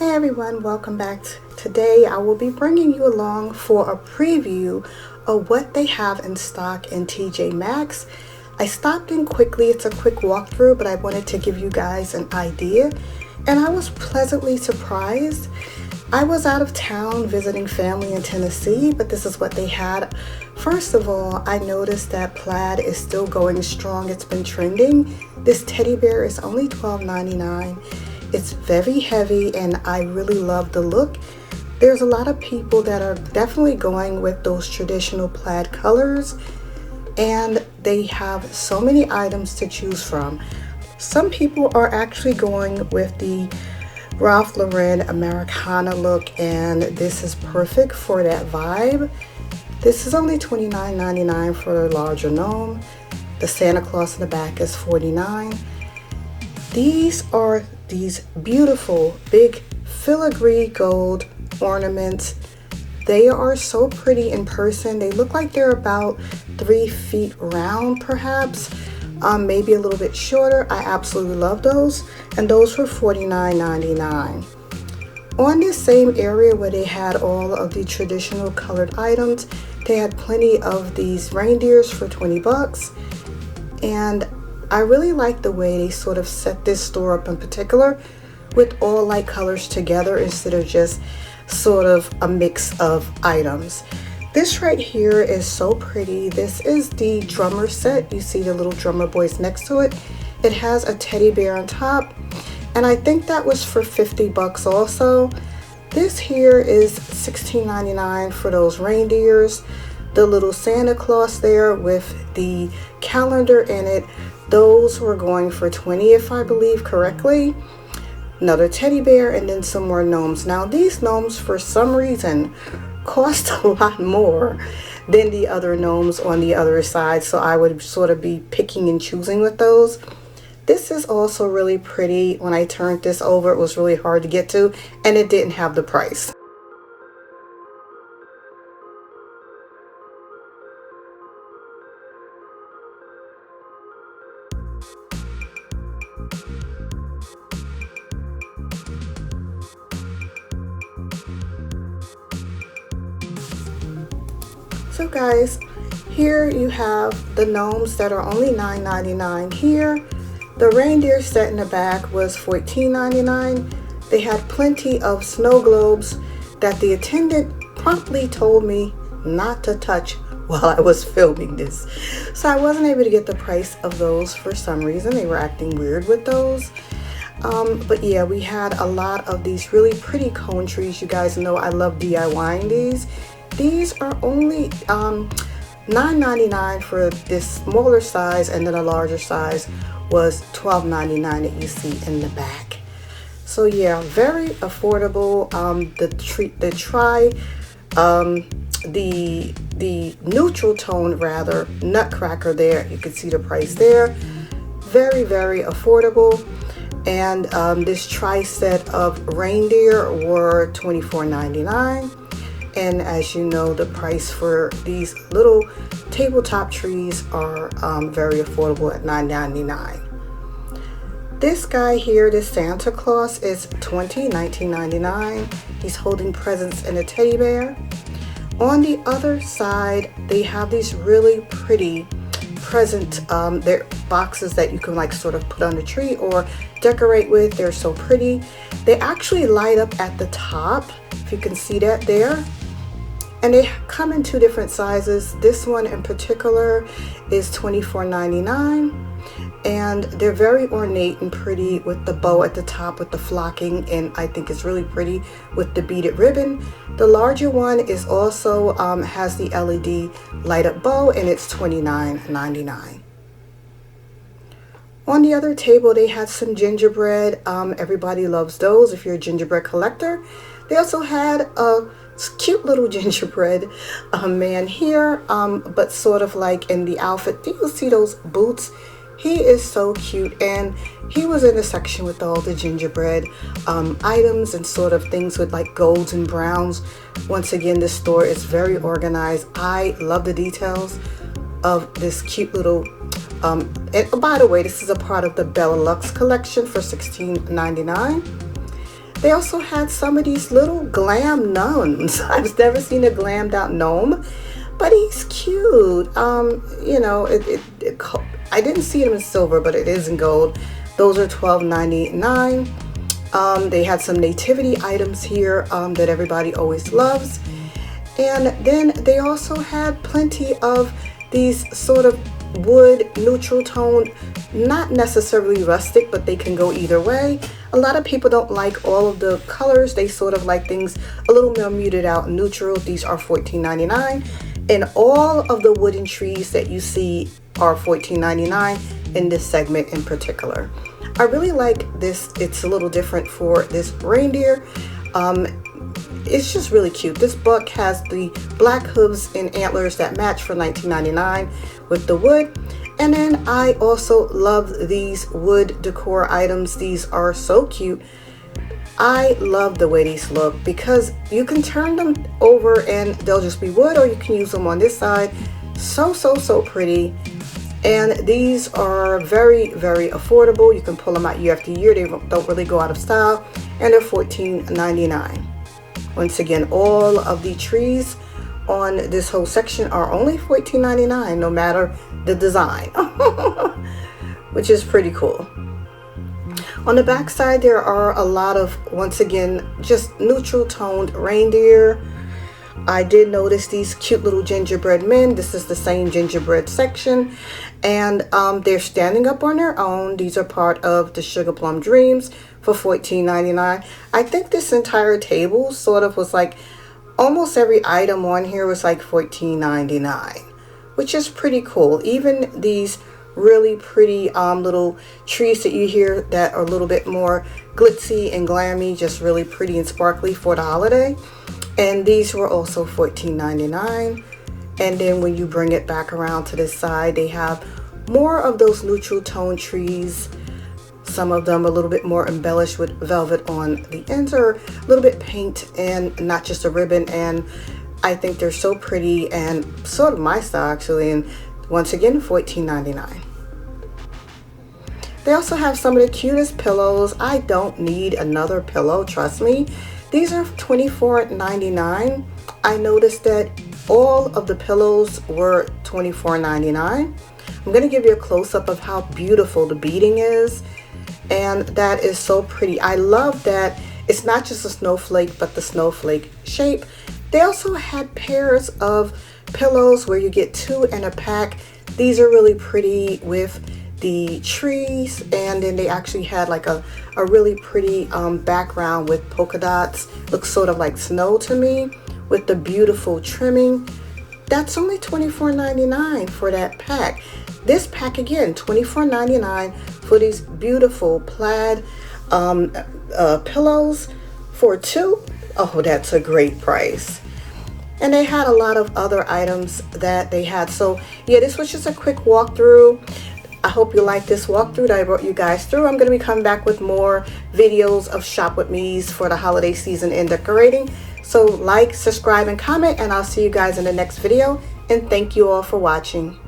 Hey everyone, welcome back. Today I will be bringing you along for a preview of what they have in stock in TJ Maxx. I stopped in quickly, it's a quick walkthrough, but I wanted to give you guys an idea and I was pleasantly surprised. I was out of town visiting family in Tennessee, but this is what they had. First of all, I noticed that plaid is still going strong. It's been trending. This teddy bear is only $12.99. It's very heavy and I really love the look. There's a lot of people that are definitely going with those traditional plaid colors and they have so many items to choose from. Some people are actually going with the Ralph Lauren Americana look and this is perfect for that vibe. This is only $29.99 for a larger gnome. The Santa Claus in the back is $49. These are these beautiful big filigree gold ornaments. They are so pretty in person. They look like they're about 3 feet round perhaps, maybe a little bit shorter. I absolutely love those, and those were $49.99. On this same area where they had all of the traditional colored items, they had plenty of these reindeers for 20 bucks, and I really like the way they sort of set this store up in particular with all light colors together instead of just sort of a mix of items. This right here is so pretty. This is the drummer set. You see the little drummer boys next to it. It has a teddy bear on top and I think that was for 50 bucks also. This here is $16.99 for those reindeers. The little Santa Claus there with the calendar in it, those were going for 20 if I believe correctly. Another teddy bear and then some more gnomes. Now these gnomes for some reason cost a lot more than the other gnomes on the other side, so I would sort of be picking and choosing with those. This is also really pretty. When I turned this over, it was really hard to get to and it didn't have the price. So guys, here you have the gnomes that are only $9.99 here. The reindeer set in the back was $14.99. They had plenty of snow globes that the attendant promptly told me not to touch while I was filming this. So I wasn't able to get the price of those for some reason. They were acting weird with those. But yeah, we had a lot of these really pretty cone trees. You guys know I love DIYing these. These are only $9.99 for this smaller size, and then a larger size was $12.99 that you see in the back. So yeah, very affordable. The neutral tone rather nutcracker there, you can see the price there. Very affordable. And this tri set of reindeer were $24.99. And as you know, the price for these little tabletop trees are very affordable at $9.99. This guy here, this Santa Claus, is $19.99. He's holding presents in a teddy bear. On the other side, they have these really pretty present they're boxes that you can like sort of put on the tree or decorate with. They're so pretty. They actually light up at the top, if you can see that there. And they come in 2 different sizes. This one in particular is $24.99. And they're very ornate and pretty with the bow at the top with the flocking, and I think it's really pretty with the beaded ribbon. The larger one is also has the LED light up bow and it's $29.99. On the other table they had some gingerbread. Everybody loves those if you're a gingerbread collector. They also had a cute little gingerbread man here, but sort of like in the outfit. Do you see those boots? He is so cute, and he was in a section with all the gingerbread items and sort of things with like golds and browns. Once again, this store is very organized. I love the details of this cute little and by the way, this is a part of the Bella Lux collection for $16.99. They also had some of these little glam gnomes. I've never seen a glammed out gnome, but he's cute. You know, I didn't see him in silver, but it is in gold. Those are $12.99. They had some nativity items here that everybody always loves. And then they also had plenty of these sort of wood, neutral toned, not necessarily rustic, but they can go either way. A lot of people don't like all of the colors. They sort of like things a little more muted out, neutral. These are $14.99. And all of the wooden trees that you see are $14.99 in this segment in particular. I really like this. It's a little different for this reindeer. It's just really cute. This buck has the black hooves and antlers that match for $19.99 with the wood. And then I also love these wood decor items. These are so cute. I love the way these look because you can turn them over and they'll just be wood, or you can use them on this side. So pretty. And these are very, very affordable. You can pull them out year after year. They don't really go out of style. And they're $14.99. Once again, all of the trees on this whole section are only $14.99, no matter the design, which is pretty cool. On the back side, there are a lot of, once again, just neutral toned reindeer. I did notice these cute little gingerbread men. This is the same gingerbread section, and they're standing up on their own. These are part of the Sugar Plum Dreams for $14.99. I think this entire table sort of was like, almost every item on here was like $14.99, which is pretty cool. Even these really pretty little trees that you hear that are a little bit more glitzy and glammy, just really pretty and sparkly for the holiday. And these were also $14.99. And then when you bring it back around to this side, they have more of those neutral tone trees. Some of them a little bit more embellished with velvet on the ends, or a little bit paint and not just a ribbon. And I think they're so pretty and sort of my style actually. And once again, $14.99. They also have some of the cutest pillows. I don't need another pillow, trust me. These are $24.99. I noticed that all of the pillows were $24.99. I'm going to give you a close-up of how beautiful the beading is. And that is so pretty. I love that it's not just a snowflake, but the snowflake shape. They also had pairs of pillows where you get two in a pack. These are really pretty with the trees, and then they actually had like a really pretty background with polka dots. Looks sort of like snow to me with the beautiful trimming. That's only $24.99 for that pack. This pack again, $24.99 for these beautiful plaid pillows for two. Oh, that's a great price. And they had a lot of other items that they had. So yeah, this was just a quick walkthrough. I hope you like this walkthrough that I brought you guys through. I'm going to be coming back with more videos of Shop With Me's for the holiday season and decorating. So like, subscribe, and comment, and I'll see you guys in the next video. And thank you all for watching.